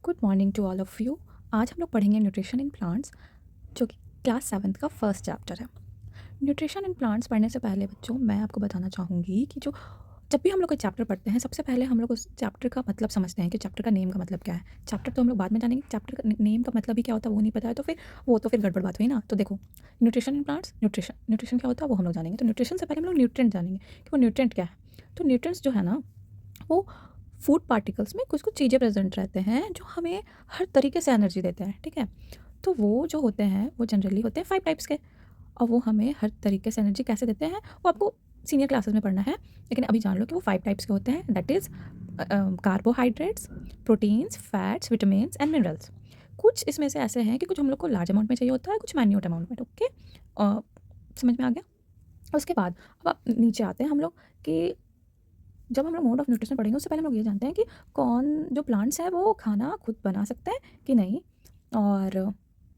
Good morning to all of you. आज हम लोग पढ़ेंगे न्यूट्रिशन इन प्लांट्स, जो कि क्लास 7th का फर्स्ट चैप्टर है। न्यूट्रिशन इन प्लांट्स पढ़ने से पहले बच्चों मैं आपको बताना चाहूँगी कि जो जब भी हम लोग कोई चैप्टर पढ़ते हैं, सबसे पहले हम लोग उस चैप्टर का मतलब समझते हैं कि चैप्टर का नेम का मतलब क्या है। चैप्टर तो हम लोग बाद में जानेंगे, चैप्टर का नेम का मतलब ही क्या होता है वो नहीं पता है, तो फिर वो तो फिर गड़बड़ बात हुई ना। तो देखो, nutrition in plants, nutrition nutrition क्या होता है वो हम लोग जानेंगे। तो न्यूट्रिशन से पहले हम लोग न्यूट्रिएंट जानेंगे कि वो न्यूट्रिएंट क्या है। तो न्यूट्रिएंट्स जो है ना, वो फूड पार्टिकल्स में कुछ कुछ चीज़ें प्रेजेंट रहते हैं जो हमें हर तरीके से एनर्जी देते हैं, ठीक है। तो वो जो होते हैं वो जनरली होते हैं 5 टाइप्स के, और वो हमें हर तरीके से एनर्जी कैसे देते हैं वो आपको सीनियर क्लासेस में पढ़ना है। लेकिन अभी जान लो कि वो 5 टाइप्स के होते हैं, that is carbohydrates, proteins, fats, vitamins and minerals. कुछ इसमें से ऐसे हैं कि कुछ हम लोग को लार्ज अमाउंट में चाहिए होता है, कुछ माइन्यूट अमाउंट में, ओके। समझ में आ गया। उसके बाद अब आप नीचे आते हैं हम लोग कि जब हम लोग मोड ऑफ न्यूट्रिशन पढ़ेंगे उससे पहले हम लोग ये जानते हैं कि कौन जो प्लांट्स है वो खाना खुद बना सकते हैं कि नहीं, और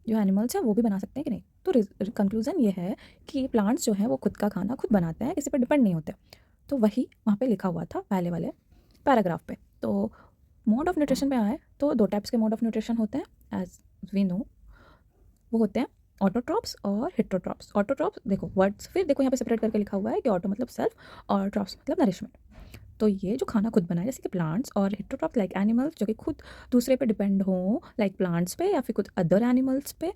जो एनिमल्स है वो भी बना सकते हैं कि नहीं। तो कंक्लूज़न ये है कि प्लांट्स जो हैं वो खुद का खाना खुद बनाते हैं, किसी पर डिपेंड नहीं होते। तो वही वहाँ पे लिखा हुआ था पहले वाले पैराग्राफ पे। तो मोड ऑफ न्यूट्रिशन पे आए तो 2 टाइप्स के मोड ऑफ न्यूट्रिशन होते हैं, एज़ वी नो। वो होते हैं ऑटोट्रॉप्स और हेटेरोट्रॉप्स। ऑटोट्रॉप्स देखो वर्ड्स, फिर देखो यहाँ पे सेपरेट करके लिखा हुआ है कि ऑटो मतलब सेल्फ और ट्रॉप्स मतलब नरिशमेंट। तो ये जो खाना खुद बनाए जैसे कि प्लांट्स, और हेटेरोट्रॉप लाइक एनिमल्स जो कि खुद दूसरे पे डिपेंड हों, लाइक प्लांट्स पे या फिर कुछ अदर एनिमल्स पे,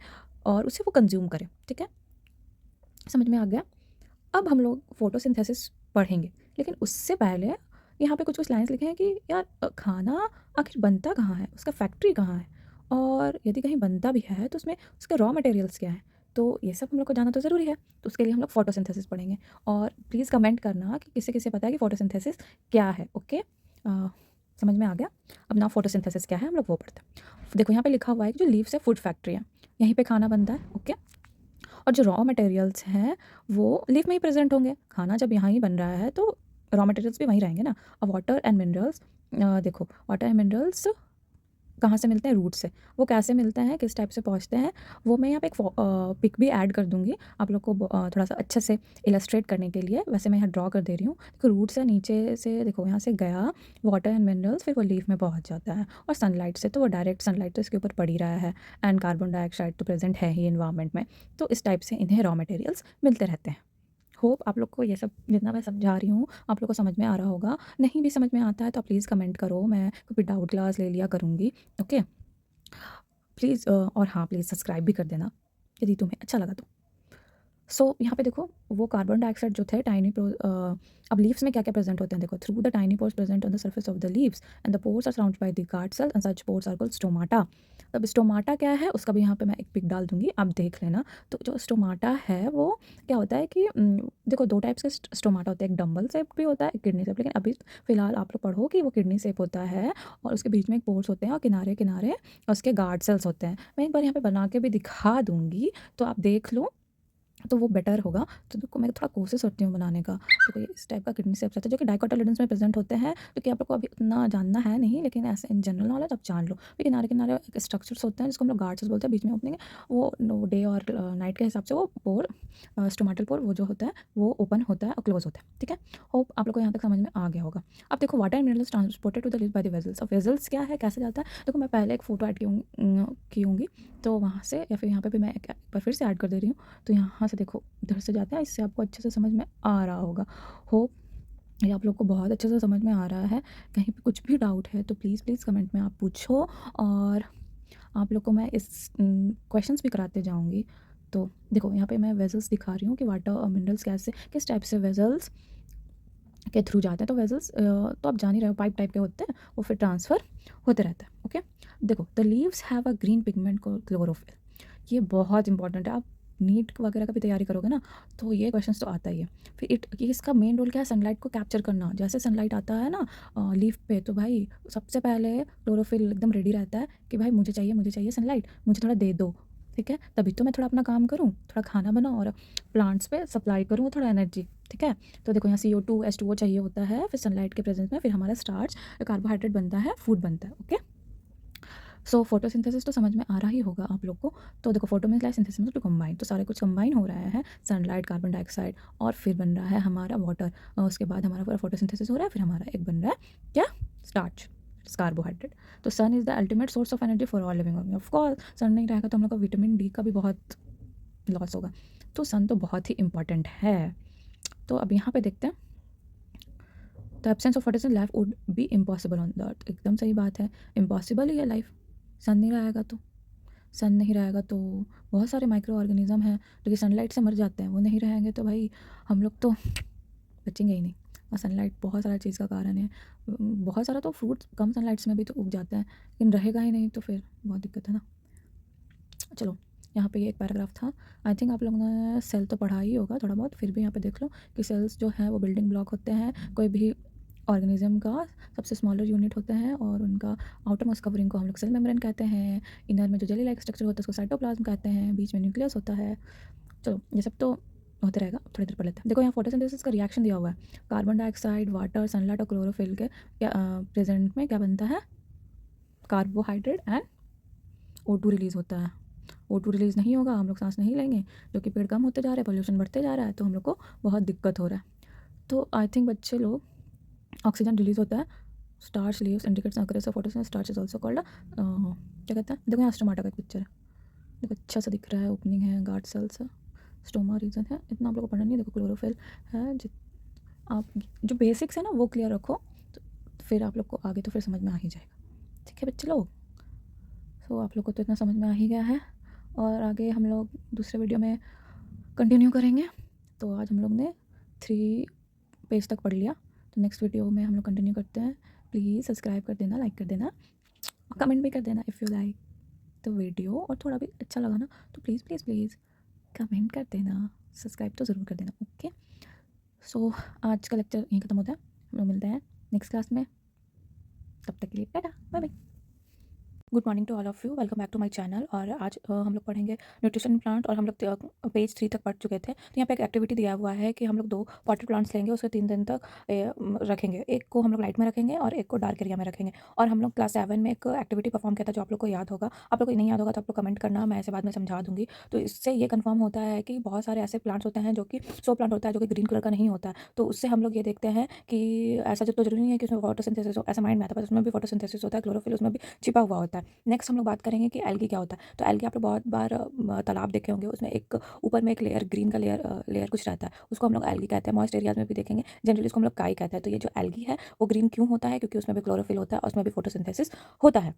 और उसे वो कंज्यूम करें, ठीक है। समझ में आ गया। अब हम लोग फोटोसिंथेसिस पढ़ेंगे, लेकिन उससे पहले यहाँ पे कुछ कुछ लाइन्स लिखे हैं कि यार खाना आखिर बनता कहाँ है, उसका फैक्ट्री कहाँ है, और यदि कहीं बनता भी है तो उसमें उसके रॉ मटेरियल्स क्या हैं। तो ये सब हम लोग को जानना तो ज़रूरी है। तो उसके लिए हम लोग फोटोसिंथेसिस पढ़ेंगे, और प्लीज़ कमेंट करना कि किसे किसे पता है कि फोटोसिंथेसिस क्या है, ओके। समझ में आ गया। अब ना फोटोसिंथेसिस क्या है हम लोग वो पढ़ते हैं। देखो यहाँ पे लिखा हुआ है कि जो लीव्स है फूड फैक्ट्री है, यहीं पे खाना बनता है, ओके। और जो रॉ मटेरियल्स हैं वो लीफ में ही प्रेजेंट होंगे। खाना जब यहाँ ही बन रहा है तो रॉ मटेरियल्स भी वहीं रहेंगे ना। अब वाटर एंड मिनरल्स, देखो वाटर एंड मिनरल्स कहाँ से मिलते हैं, रूट से। वो कैसे मिलते हैं, किस टाइप से पहुँचते हैं, वो मैं यहाँ पे एक पिक भी ऐड कर दूँगी आप लोग को थोड़ा सा अच्छे से इलस्ट्रेट करने के लिए। वैसे मैं यहाँ ड्रॉ कर दे रही हूँ। देखो रूट से नीचे से देखो यहाँ से गया वाटर एंड मिनरल्स, फिर वो लीफ में पहुँच जाता है, और सनलाइट से तो वो डायरेक्ट सनलाइट तो इसके ऊपर पड़ ही रहा है, एंड कार्बन डाइऑक्साइड तो प्रेजेंट है ही इन्वायरमेंट में। तो इस टाइप से इन्हें रॉ मटेरियल्स मिलते रहते हैं। होप आप लोग को ये सब जितना मैं समझा रही हूँ आप लोग को समझ में आ रहा होगा। नहीं भी समझ में आता है तो आप प्लीज़ कमेंट करो, मैं कभी डाउट क्लास ले लिया करूँगी, ओके। प्लीज़ और हाँ, प्लीज़ सब्सक्राइब भी कर देना यदि तुम्हें अच्छा लगा तो। यहाँ पे देखो वो कार्बन डाइऑक्साइड जो थे अब लीव्स में क्या-क्या प्रेज़ेंट होते हैं देखो, through the tiny pores present on the surface of the leaves and the pores are surrounded by the guard cells and such pores are called stomata. अब स्टोमाटा क्या है उसका भी यहाँ पे मैं एक पिक डाल दूँगी, आप देख लेना। तो जो स्टोमाटा है वो क्या होता है कि देखो 2 टाइप्स के स्टोमाटा होते हैं, एक डंबल शेप भी होता है, एक किडनी शेप। लेकिन अभी फ़िलहाल आप लोग पढ़ो कि वो किडनी शेप होता है, और उसके बीच में एक पोर्स होते हैं, और किनारे-किनारे उसके गार्ड सेल्स होते हैं। मैं एक बार यहाँ पे बना के भी दिखा दूँगी, तो आप देख लो तो वो बेटर होगा। तो देखो मैं थोड़ा कोशिश करती हूँ बनाने का। तो कोई इस टाइप का किडनी शेप रहता है जो कि डाइकोटाइलिडन्स में प्रेजेंट होते हैं, जो कि आप लोग को अभी उतना जानना है नहीं, लेकिन ऐसे इन जनरल नॉलेज आप जान लो। फिर किनारे-किनारे स्ट्रक्चर्स होते हैं जिसको हम लोग गार्ड सेल्स बोलते हैं, बीच में ओपनिंग है। वो डे और नाइट के हिसाब से वो पोर, स्टोमेटल पोर वो जो होता है वो ओपन होता है और क्लोज़ होता है, ठीक है। होप आप लोग को यहाँ तक समझ में आ गया होगा। अब देखो water and minerals transported to the leaf by the vessels. अब वेसल्स क्या है, कैसे जाता है, देखो मैं पहले एक फ़ोटो ऐड की होंगी, तो वहाँ से या फिर यहाँ पे भी मैं एक बार फिर से ऐड कर दे रही हूँ। तो यहाँ से देखो इधर से जाता है, इससे आपको अच्छे से समझ में आ रहा होगा। होप ये आप लोग को बहुत अच्छे से समझ में आ रहा है। कहीं पे कुछ भी डाउट है तो प्लीज़ प्लीज़ कमेंट में आप पूछो, और आप लोग को मैं इस क्वेश्चंस भी कराते जाऊँगी। तो देखो यहाँ पे मैं वेसल्स दिखा रही हूँ कि वाटर और मिनरल्स कैसे किस टाइप से वेसल्स के थ्रू जाते हैं। तो वेसल्स तो आप जान ही रहे हो पाइप टाइप के होते हैं, वो फिर ट्रांसफ़र होते रहता है, ओके। देखो the leaves have a green pigment called chlorophyll. ये बहुत इंपॉर्टेंट है। आप नीट वगैरह का भी तैयारी करोगे ना तो ये क्वेश्चंस तो आता ही है। फिर ये इसका मेन रोल क्या है, सनलाइट को कैप्चर करना। जैसे सनलाइट आता है ना लीफ पे, तो भाई सबसे पहले क्लोरोफिल एकदम रेडी रहता है कि भाई मुझे चाहिए सनलाइट, मुझे थोड़ा दे दो, ठीक है। तभी तो मैं थोड़ा अपना काम करूँ, थोड़ा खाना बनाऊँ और प्लांट्स पे सप्लाई करूँ थोड़ा एनर्जी, ठीक है। तो देखो यहाँ CO2 H2O चाहिए होता है, फिर सनलाइट के प्रेजेंस में फिर हमारा स्टार्च कार्बोहाइड्रेट बनता है, फूड बनता है, ओके। सो फोटोसिंथेसिस तो समझ में आ रहा ही होगा आप लोग को। तो देखो फोटो में क्या है, सिंथेसिस में तो कंबाइन, तो सारे कुछ कंबाइन हो रहा है, सनलाइट, कार्बन डाइऑक्साइड, और फिर बन रहा है हमारा वाटर। उसके बाद हमारा पूरा फोटोसिंथेसिस हो रहा है, फिर हमारा एक बन रहा है क्या, स्टार्च, कार्बोहाइड्रेट। तो sun is the ultimate source of energy for all living organism. Of course sun नहीं रहेगा तो हम लोग का विटामिन डी का भी बहुत लॉस होगा। तो सन तो बहुत ही इंपॉर्टेंट है। तो अब यहाँ पे देखते हैं, the absence of photosynthesis life would be impossible on the earth. एकदम सही बात है, इम्पॉसिबल ही है लाइफ। सन नहीं रहेगा तो, सन नहीं रहेगा तो बहुत सारे माइक्रो ऑर्गेनिज्म हैं जो कि सनलाइट से मर जाते हैं, वो नहीं रहेंगे तो भाई हम लोग तो बचेंगे ही नहीं। और सनलाइट बहुत सारा चीज़ का कारण है। बहुत सारा तो फ्रूट्स कम सनलाइट्स में भी तो उग जाते हैं, लेकिन रहेगा ही नहीं तो फिर बहुत दिक्कत है ना। चलो, यहाँ पे ये एक पैराग्राफ था। आई थिंक आप लोगों ने सेल तो पढ़ा ही होगा थोड़ा बहुत, फिर भी यहाँ पे देख लो कि सेल्स जो हैं वो बिल्डिंग ब्लॉक होते हैं कोई भी ऑर्गेनिज्म का। सबसे स्मॉलर यूनिट होते हैं और उनका आउटर मोस्ट कवरिंग को हम लोग सेल मेम्ब्रेन कहते हैं। इनर में जो जेली लाइक स्ट्रक्चर होता है उसको साइटोप्लाज्म कहते हैं। बीच में न्यूक्लियस होता है। चलो, ये सब तो होते रहेगा, थोड़ी देर पढ़ लेते हैं। देखो यहाँ फोटोसिंथेसिस का रिएक्शन दिया हुआ है। कार्बन डाइऑक्साइड, वाटर, सनलाइट और क्लोरोफिल के प्रेजेंट में क्या बनता है? कार्बोहाइड्रेट एंड O2 रिलीज़ होता है। O2 रिलीज़ नहीं होगा, हम लोग सांस नहीं लेंगे, जो कि पेड़ कम होते जा रहे हैं, पोल्यूशन बढ़ते जा रहा है, तो हम लोग को बहुत दिक्कत हो रहा है। तो आई थिंक बच्चे लोग, ऑक्सीजन रिलीज़ होता है, starch leaves indicates occurrence of photosynthesis. Starch is also called, क्या कहते हैं, देखो यहाँ स्टोमाटा का एक पिक्चर है, देखो अच्छा सा दिख रहा है, ओपनिंग है, गार्ड सेल्स है, स्टोमा रीजन है। इतना आप लोग को पढ़ना नहीं है। देखो क्लोरोफिल है। आप जो बेसिक्स है ना वो क्लियर रखो, तो फिर आप लोग को आगे तो फिर समझ में आ ही जाएगा। ठीक है बच्चे लोग, तो आप लोग को तो इतना समझ में आ ही गया है, और आगे हम लोग दूसरे वीडियो में कंटिन्यू करेंगे। तो आज हम लोग ने 3 पेज तक पढ़ लिया, तो नेक्स्ट वीडियो में हम लोग कंटिन्यू करते हैं। प्लीज़ सब्सक्राइब कर देना, लाइक कर देना, और कमेंट भी कर देना if you like the video, और थोड़ा भी अच्छा लगा ना तो प्लीज़ प्लीज़ प्लीज़ कमेंट कर देना, सब्सक्राइब तो ज़रूर कर देना। ओके, सो आज का लेक्चर यहीं ख़त्म होता है। हम लोग मिलते हैं नेक्स्ट क्लास में, तब तक के लिए tata bye bye. Good morning to all of you, welcome back to my channel. और आज हम लोग पढ़ेंगे न्यूट्रिशन प्लांट, और हम लोग पेज 3 तक पढ़ चुके थे। तो यहाँ पे एक एक्टिविटी दिया हुआ है कि हम लोग 2 पॉटेड प्लांट्स लेंगे, उसे 3 दिन तक रखेंगे। एक को हम लोग लाइट में रखेंगे और एक को डार्क एरिया में रखेंगे। और हम लोग क्लास 7 में एक एक्टिविटी परफॉर्म किया था जो आप लोग को याद होगा। आप लोग को नहीं याद होगा तो आप लोग कमेंट करना, मैं ऐसे बाद में समझा दूँगी। तो इससे ये कन्फर्म होता है कि बहुत सारे ऐसे प्लांट्स होते हैं जो कि शो प्लांट होता है, जो कि ग्रीन कलर का नहीं होता है। तो उससे हम लोग ये देखते हैं कि ऐसा जो तो ज़रूरी नहीं है कि उसमें फोटोसिंथेसिस हो, ऐसा माइंड में आता है, पर उसमें भी फोटोसिंथेसिस होता है, क्लोरोफिल उसमें भी छिपा हुआ होता है। नेक्स्ट हम लोग बात करेंगे कि एल्गी क्या होता है। तो एल्गी आप लोग बहुत बार तालाब देखे होंगे, उसमें एक ऊपर में एक लेयर ग्रीन का लेयर कुछ रहता है, उसको हम लोग एल्गी कहते हैं। मॉइस्ट एरियाज में भी देखेंगे, जनरली उसको हम लोग काई कहते हैं। तो ये जो एल्गी है वो ग्रीन क्यों होता है? क्योंकि उसमें भी क्लोरोफिल होता है और उसमें भी फोटोसिंथेसिस होता है।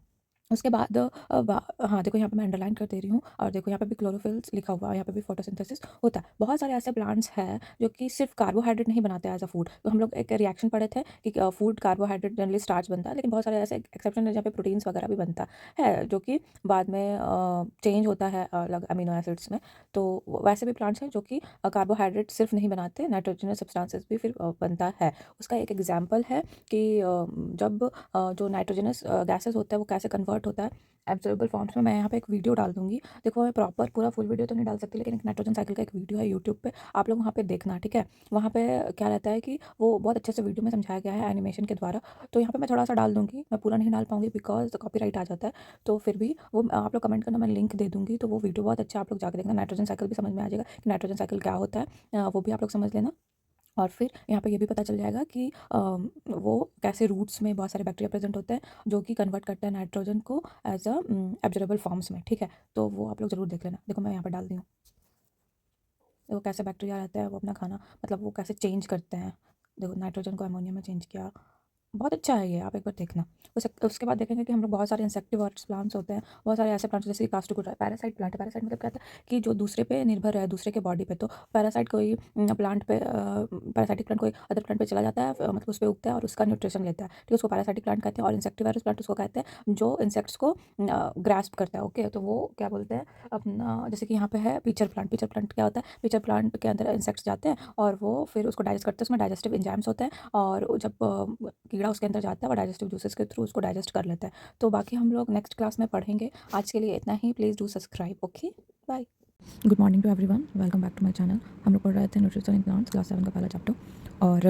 उसके बाद हाँ देखो यहाँ पे मैं अंडरलाइन कर दे रही हूँ, और देखो यहाँ पे भी क्लोरोफिल्स लिखा हुआ है, यहाँ पे भी फोटोसिंथेसिस होता है। बहुत सारे ऐसे प्लांट्स हैं जो कि सिर्फ कार्बोहाइड्रेट नहीं बनाते एज अ फूड। तो हम लोग एक रिएक्शन पढ़े थे कि फूड कार्बोहाइड्रेट जनरली स्टार्च बनता है, लेकिन बहुत सारे ऐसे एक्सेप्शन है जहाँ पे प्रोटीन्स वगैरह भी बनता है, जो कि बाद में चेंज होता है अलग अमीनो एसिड्स में। तो वैसे भी प्लांट्स हैं जो कि कार्बोहाइड्रेट सिर्फ नहीं बनाते, नाइट्रोजनस सब्सटेंसेस भी फिर बनता है। उसका एक एग्जाम्पल है कि जब जो नाइट्रोजनस गैसेस होता है वो कैसे कन्वर्ट होता है एब्जॉर्बल फॉर्म्स में। मैं यहाँ पे एक वीडियो डाल दूँगी, देखो मैं प्रॉपर पूरा फुल वीडियो तो नहीं डाल सकती, लेकिन एक नाइट्रोजन साइकिल का एक वीडियो है यूट्यूब पे, आप लोग वहाँ पे देखना, ठीक है। वहाँ पे क्या रहता है कि वो बहुत अच्छे से वीडियो में समझाया गया है एनिमेशन के द्वारा। तो यहाँ पे मैं थोड़ा सा डाल दूँगी, मैं पूरा नहीं डाल पाऊँगी बिकॉज कॉपीराइट आ जाता है। तो फिर भी वो आप लोग कमेंट करना, मैं लिंक दे दूँगी। तो वो वीडियो बहुत अच्छा, आप लोग जाकर देखना, नाइट्रोजन साइकिल भी समझ में आ जाएगा कि नाइट्रोजन साइकिल क्या होता है, वो भी आप लोग समझ लेना। और फिर यहाँ पे ये भी पता चल जाएगा कि वो कैसे रूट्स में बहुत सारे बैक्टीरिया प्रेजेंट होते हैं जो कि कन्वर्ट करते हैं नाइट्रोजन को एज अ एब्जॉर्बल फॉर्म्स में, ठीक है। तो वो आप लोग ज़रूर देख लेना। देखो मैं यहाँ पे डाल दी हूँ, वो कैसे बैक्टीरिया रहता है, वो अपना खाना मतलब वो कैसे चेंज करते हैं। देखो नाइट्रोजन को अमोनिया में चेंज किया, बहुत अच्छा है ये, आप एक बार देखना। उसके बाद देखेंगे कि हम लोग बहुत सारे इंसेक्टिवर्स प्लांट्स होते हैं, बहुत सारे ऐसे प्लांट्स जैसे कास्टोकुटा पैरासाइट प्लांट है। पैरासाइट मतलब क्या होता है कि जो दूसरे पे निर्भर है, दूसरे के बॉडी पे। तो पैरासाइट कोई प्लांट पे पैरासाइटिक प्लांट कोई अदर प्लांट पे चला जाता है, मतलब उस पर उगता है और उसका न्यूट्रिशन लेता है, ठीक है। उसको पैरासाइटिक प्लांट कहते हैं। और इंसेक्टिवर्स प्लांट उसको कहते हैं जो इंसेक्ट्स को ग्रास्प करता है, ओके। तो वो क्या बोलते हैं अपना, जैसे कि यहाँ पे है पीचर प्लांट। पीचर प्लांट क्या होता है? पीचर प्लांट के अंदर इंसेक्ट्स जाते हैं और वो फिर उसको डाइजेस्ट करते हैं, उसमें डाइजेस्टिव एंजाइम्स होते हैं, और जब कीड़ा उसके अंदर जाता है वो डाइजेस्टिव जूसेस के थ्रू उसको डाइजेस्ट कर लेता है। तो बाकी हम लोग नेक्स्ट क्लास में पढ़ेंगे। आज के लिए इतना ही, please do subscribe, okay bye. Good morning to everyone, welcome back to my channel. हम लोग पढ़ रहे थे न्यूट्रिशन इन प्लांट्स, क्लास 7 का पहला चैप्टर। और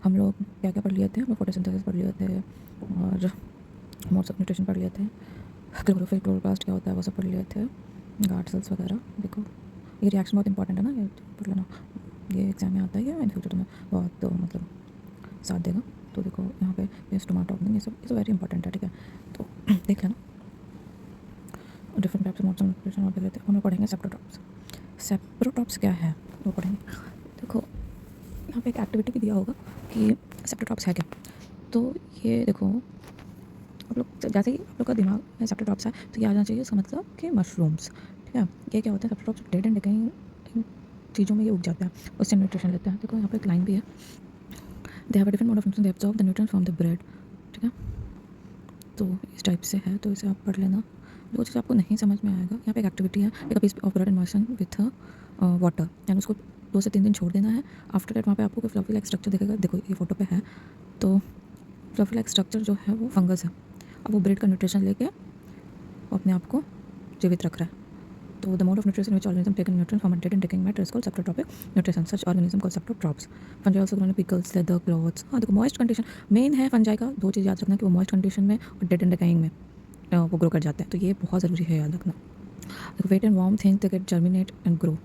हम लोग क्या क्या पढ़ लिए थे? हम लोग फोटोसिंथेसिस पढ़ लिए थे, और मोड्स ऑफ न्यूट्रिशन पढ़ लिए थे, क्लोरोफिल क्लोरोप्लास्ट क्या होता है वो सब पढ़ लिए थे, गार्ड सेल्स वगैरह। देखो ये रिएक्शन बहुत इंपॉर्टेंट है ना, ये पढ़ लेना, ये एग्जाम में आता है, इन फ्यूचर तुम्हें बहुत मतलब साथ देगा। तो देखो यहाँ पे स्टोमाटा ओपनिंग, ये सब वेरी इंपॉर्टेंट है, ठीक है। तो देख लेना different types of modes of nutrition और देते हैं। हम लोग पढ़ेंगे सेप्टोटॉप्स। सेप्टोटॉप्स क्या है वो पढ़ेंगे। देखो यहाँ पे एक एक्टिविटी भी दिया होगा कि सेप्टोटॉप्स है क्या। तो ये देखो आप लोग जैसे ही आप लोग का दिमाग में सेप्टोटॉप्स है तो ये आ जाना चाहिए इसका मतलब कि मशरूम्स, ठीक है। ये क्या होता है, सेप्टोटॉप्स डेड एंड कहीं इन चीज़ों में ये उग जाता है, उससे न्यूट्रिशन लेते हैं। देखो यहाँ पे एक लाइन भी है, they have a different mode of nutrition, they absorb the nutrients from the bread, ठीक है। तो इस टाइप से है, तो इसे आप पढ़ लेना। जो चीज़ आपको नहीं समझ में आएगा, यहाँ पे एक एक्टिविटी है, एक piece of bread and moisture with water, यानी उसको 2 से 3 दिन छोड़ देना है। आफ्टर दैट वहाँ पे आपको कोई फ्लफी लाइक स्ट्रक्चर दिखेगा, देखो ये फोटो पे है। तो फ्लफी लाइक स्ट्रक्चर जो है वो फंगस है। अब वो ब्रेड का न्यूट्रिशन लेके अपने आप को जीवित रख रहा है। तो the mode of nutrition which organism taken nutrients from a dead and decaying matter is called saprotrophic nutrition. Such organism called saprotrophs. Fungi also grow in pickles, leather, clothes. हाँ देखो मॉइस्ट कंडीशन मेन है fungi का, 2 चीज़ याद रखना कि वो moist condition में और डेड एंड डिकेइंग में वो ग्रो कर जाते हैं, तो ये बहुत ज़रूरी है याद रखना। देखो wet and warm things they get germinate and grow.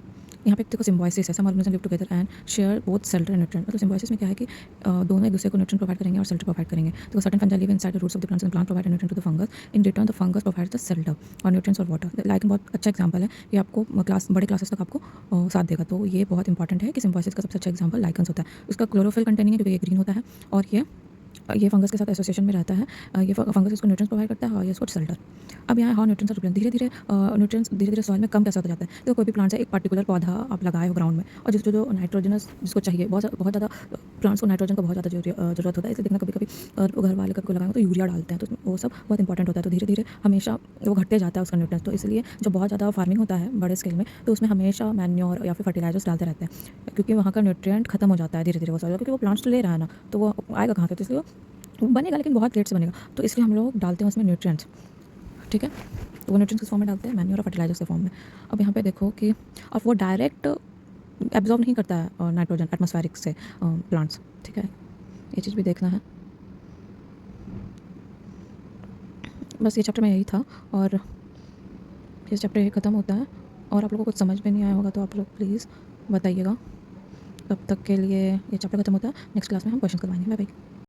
यहाँ पे देखो सिम्बायोसिस है, some organism live together and share both shelter and nutrient. मतलब सिम्बायोसिस में क्या है कि दोनों एक दूसरे को न्यूट्रिएंट प्रोवाइड करेंगे और शेल्टर प्रोवाइड करेंगे। तो certain fungi live inside the roots of the plants and plant provide nutrient to the fungus. In return the fungus provides the shelter और न्यूट्रिएंट्स और वाटर। लाइक बहुत अच्छा एग्जांपल है, ये आपको बड़े क्लासेस तक आपको साथ देगा। तो ये बहुत इंपॉर्टेंट है कि सिम्बायोसिस का सबसे अच्छा एग्जांपल लाइकेंस होता है। उसका क्लोरोफिल कंटेनिंग है क्योंकि ये ग्रीन होता है और ये फंगस के साथ एसोसिएशन में रहता है। ये फंगस इसको न्यूट्रिएंट्स प्रोवाइड करता है और ये इसको शेल्टर। अब यहाँ how nutrients are replaced, nutrients धीरे धीरे सॉइल में कम कैसे होता जाता है। तो कोई भी प्लांट्स है, एक पर्टिकुलर पौधा आप लगाए हो ग्राउंड में और जो नाइट्रोजनस जिसको चाहिए, बहुत ज़्यादा प्लांट्स को नाइट्रोजन का बहुत ज़्यादा ज़रूरत होता है। इसलिए देखना कभी कभी घर वाले कभी लगाएंगे तो यूरिया डालते हैं, तो वो सब बहुत इंपॉर्टेंट होता है। तो धीरे धीरे हमेशा वो घटते जाता है उसका न्यूट्रिएंट्स। तो इसलिए जब बहुत ज़्यादा फार्मिंग होता है बड़े स्केल में, तो उसमें हमेशा मैन्योर या फिर फर्टिलाइजर्स डालते रहते हैं, क्योंकि वहाँ का न्यूट्रिएंट खत्म हो जाता है धीरे धीरे वो सॉइल, क्योंकि वो प्लांट्स तो ले रहा है ना, तो वो आएगा कहाँ से। तो इसलिए वो बनेगा लेकिन बहुत लेट से बनेगा, तो इसलिए हम लोग डालते हैं उसमें न्यूट्रिएंट्स, ठीक है। तो वो न्यूट्रिएंट्स किस फॉर्म में डालते हैं, मैन्योर और फर्टिलाइजर्स के फॉर्म में। अब यहाँ पे देखो कि अब वो डायरेक्ट एब्जॉर्ब नहीं करता है नाइट्रोजन एटमॉस्फेरिक से प्लांट्स, ठीक है। ये चीज़ भी देखना है। बस ये चैप्टर में यही था और ये चैप्टर ये ख़त्म होता है। और आप लोगों को कुछ समझ में नहीं आया होगा तो आप लोग प्लीज़ बताइएगा। तब तक के लिए ये चैप्टर ख़त्म होता है, नेक्स्ट क्लास में हम क्वेश्चन करवाएंगे। Bye bye.